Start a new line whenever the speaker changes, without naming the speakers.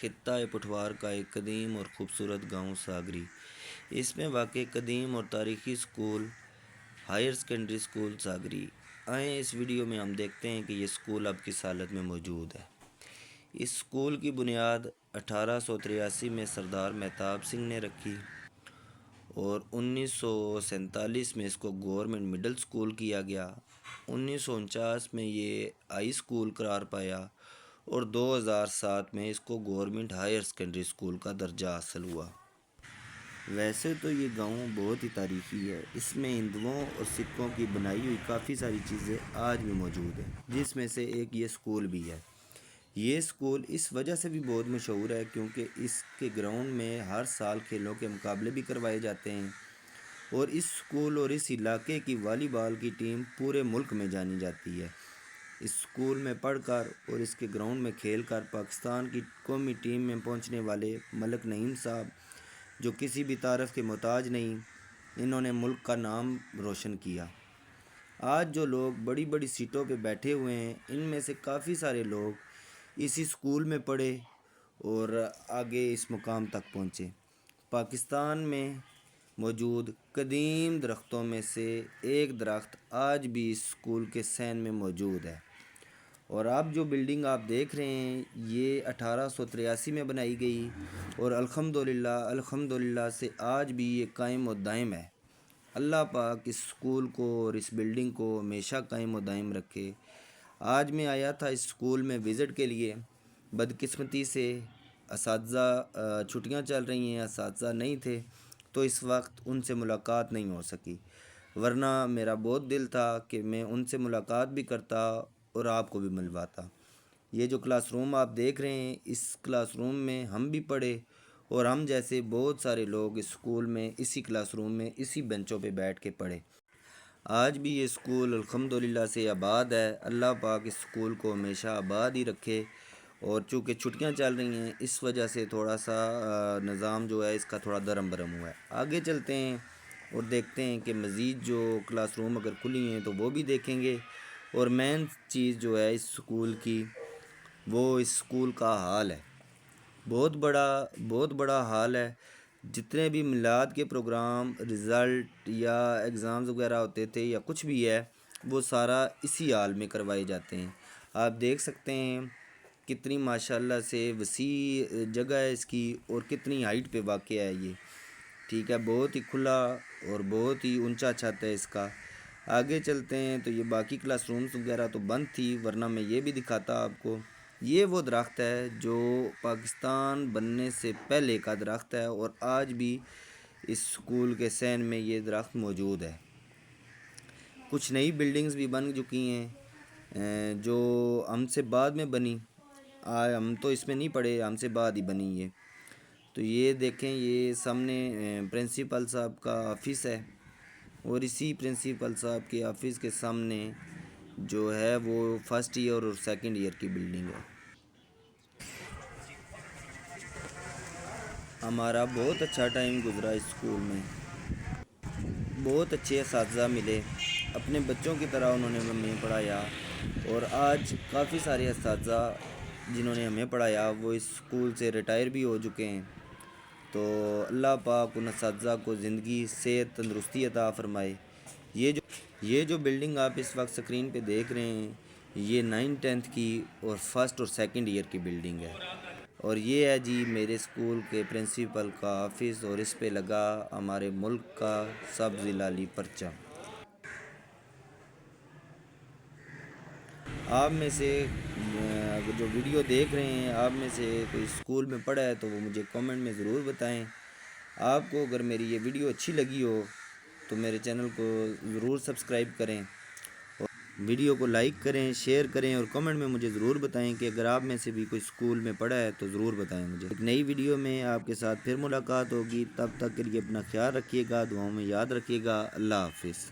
خطہ پٹھوار کا ایک قدیم اور خوبصورت گاؤں ساگری۔ اس میں واقع قدیم اور تاریخی school higher secondary school Sagri. آئیں اس ویڈیو میں ہم دیکھتے ہیں کہ یہ اسکول اب کس حالت میں موجود ہے۔ اس اسکول کی بنیاد 1883 میں سردار مہتاب سنگھ نے رکھی اور 1947 میں اس کو گورنمنٹ مڈل اسکول کیا گیا۔ 1949 میں یہ ہائی اسکول قرار پایا اور 2007 میں اس کو گورنمنٹ ہائر سیکنڈری اسکول کا درجہ حاصل ہوا۔ ویسے تو یہ گاؤں بہت ہی تاریخی ہے، اس میں ہندوؤں اور سکھوں کی بنائی ہوئی کافی ساری چیزیں آج بھی موجود ہیں، جس میں سے ایک یہ اسکول بھی ہے۔ یہ اسکول اس وجہ سے بھی بہت مشہور ہے کیونکہ اس کے گراؤنڈ میں ہر سال کھیلوں کے مقابلے بھی کروائے جاتے ہیں اور اس اسکول اور اس علاقے کی والی بال کی ٹیم پورے ملک میں جانی جاتی ہے۔ اس اسکول میں پڑھ کر اور اس کے گراؤنڈ میں کھیل کر پاکستان کی قومی ٹیم میں پہنچنے والے ملک نعیم صاحب، جو کسی بھی تعارف کے محتاج نہیں، انہوں نے ملک کا نام روشن کیا۔ آج جو لوگ بڑی بڑی سیٹوں پہ بیٹھے ہوئے ہیں، ان میں سے کافی سارے لوگ اسی اسکول میں پڑھے اور آگے اس مقام تک پہنچے۔ پاکستان میں موجود قدیم درختوں میں سے ایک درخت آج بھی اس اسکول کے سین میں موجود ہے، اور اب جو بلڈنگ آپ دیکھ رہے ہیں یہ 1883 میں بنائی گئی اور الحمدللہ سے آج بھی یہ قائم و دائم ہے۔ اللہ پاک اس اسکول کو اور اس بلڈنگ کو ہمیشہ قائم و دائم رکھے۔ آج میں آیا تھا اس اسکول میں وزٹ کے لیے، بدقسمتی سے اساتذہ چھٹیاں چل رہی ہیں، اساتذہ نہیں تھے تو اس وقت ان سے ملاقات نہیں ہو سکی، ورنہ میرا بہت دل تھا کہ میں ان سے ملاقات بھی کرتا اور آپ کو بھی ملواتا۔ یہ جو کلاس روم آپ دیکھ رہے ہیں، اس کلاس روم میں ہم بھی پڑھے اور ہم جیسے بہت سارے لوگ اس اسکول میں اسی کلاس روم میں اسی بینچوں پہ بیٹھ کے پڑھے۔ آج بھی یہ اسکول الحمدللہ سے آباد ہے۔ اللہ پاک اس اسکول کو ہمیشہ آباد ہی رکھے، اور چونکہ چھٹیاں چل رہی ہیں اس وجہ سے تھوڑا سا نظام جو ہے اس کا تھوڑا درم برم ہوا ہے۔ آگے چلتے ہیں اور دیکھتے ہیں کہ مزید جو کلاس روم اگر کھلی ہیں تو وہ بھی دیکھیں گے، اور مین چیز جو ہے اس اسکول کی وہ اس اسکول کا حال ہے۔ بہت بڑا حال ہے۔ جتنے بھی میلاد کے پروگرام، رزلٹ یا ایگزامز وغیرہ ہوتے تھے یا کچھ بھی ہے، وہ سارا اسی حال میں کروائے جاتے ہیں۔ آپ دیکھ سکتے ہیں کتنی ماشاءاللہ سے وسیع جگہ ہے اس کی اور کتنی ہائٹ پہ واقع ہے یہ، ٹھیک ہے، بہت ہی کھلا اور بہت ہی اونچا چھت ہے اس کا۔ آگے چلتے ہیں تو یہ باقی کلاس رومز وغیرہ تو بند تھی، ورنہ میں یہ بھی دکھاتا آپ کو۔ یہ وہ درخت ہے جو پاکستان بننے سے پہلے کا درخت ہے اور آج بھی اس اسکول کے سین میں یہ درخت موجود ہے۔ کچھ نئی بلڈنگز بھی بن چکی ہیں جو ہم سے بعد میں بنی، ہم تو اس میں نہیں پڑھے، ہم سے بعد ہی بنی یہ۔ تو یہ دیکھیں، یہ سامنے پرنسپل صاحب کا آفس ہے، اور اسی پرنسپل صاحب کے آفس کے سامنے جو ہے وہ فرسٹ ایئر اور سیکنڈ ایئر کی بلڈنگ ہے۔ ہمارا بہت اچھا ٹائم گزرا اس اسکول میں، بہت اچھے اساتذہ ملے، اپنے بچوں کی طرح انہوں نے ہمیں پڑھایا، اور آج کافی سارے اساتذہ جنہوں نے ہمیں پڑھایا وہ اس اسکول سے ریٹائر بھی ہو چکے ہیں۔ تو اللہ پاک ان اساتذہ کو زندگی، صحت، تندرستی عطا فرمائے۔ یہ جو بلڈنگ آپ اس وقت سکرین پہ دیکھ رہے ہیں یہ 9th کی اور فرسٹ اور سیکنڈ ایئر کی بلڈنگ ہے، اور یہ ہے جی میرے اسکول کے پرنسپل کا آفس، اور اس پہ لگا ہمارے ملک کا سبز ہلالی پرچم۔ آپ میں سے جو ویڈیو دیکھ رہے ہیں، آپ میں سے کوئی اسکول میں پڑھا ہے تو وہ مجھے کامنٹ میں ضرور بتائیں۔ آپ کو اگر میری یہ ویڈیو اچھی لگی ہو تو میرے چینل کو ضرور سبسکرائب کریں، اور ویڈیو کو لائک کریں، شیئر کریں، اور کامنٹ میں مجھے ضرور بتائیں کہ اگر آپ میں سے بھی کوئی اسکول میں پڑھا ہے تو ضرور بتائیں مجھے۔ ایک نئی ویڈیو میں آپ کے ساتھ پھر ملاقات ہوگی، تب تک کے لیے اپنا خیال رکھیے گا، دعاؤں میں یاد رکھیے گا۔ اللہ حافظ۔